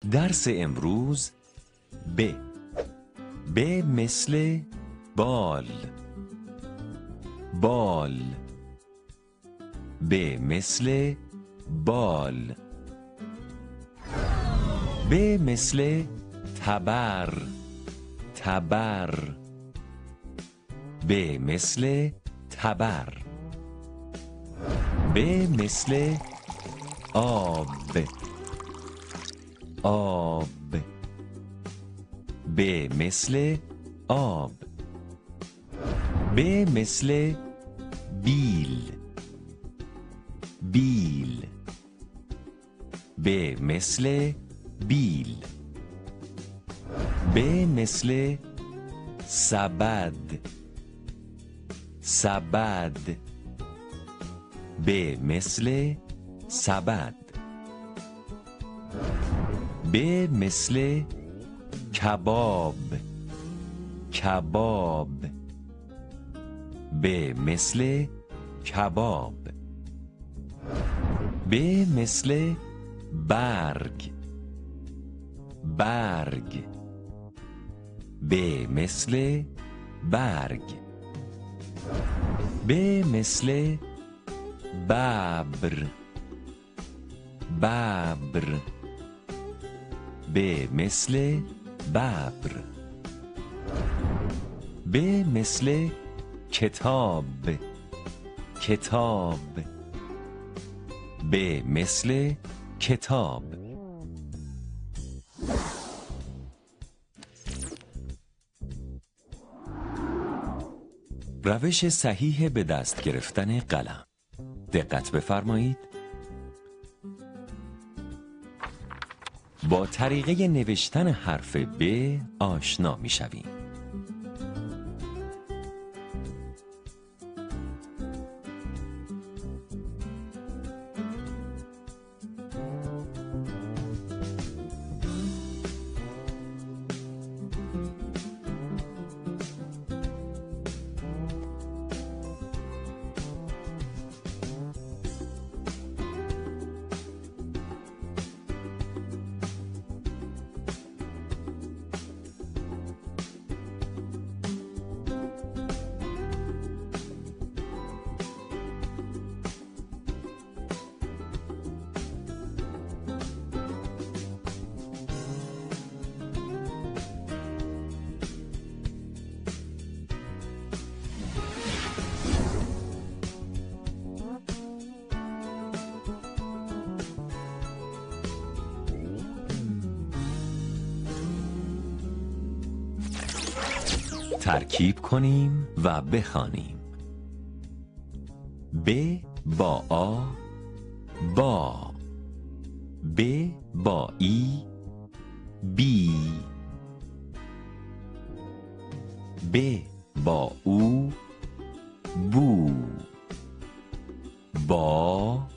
درس امروز ب مثل بال، بال. ب مثل بال. ب مثل تبر، تبر. ب مثل تبر. ب مثل آب، آب. ب مثل آب. ب مثل بیل، بیل. ب مثل بیل. ب مثل سبد، سبد. ب مثل سبد. ب مثل کباب، کباب. ب مثل کباب. ب مثل برگ، برگ. ب مثل برگ. ب مثل ببر، ببر. ب مثل ببر. ب مثل کتاب، کتاب. ب مثل کتاب. روش صحیح به دست گرفتن قلم. دقت بفرمایید. با طریقه نوشتن حرف ب آشنا می شویم. ترکیب کنیم و بخوانیم. ب با آ، با. ب با ای، بی. ب با او، بو. با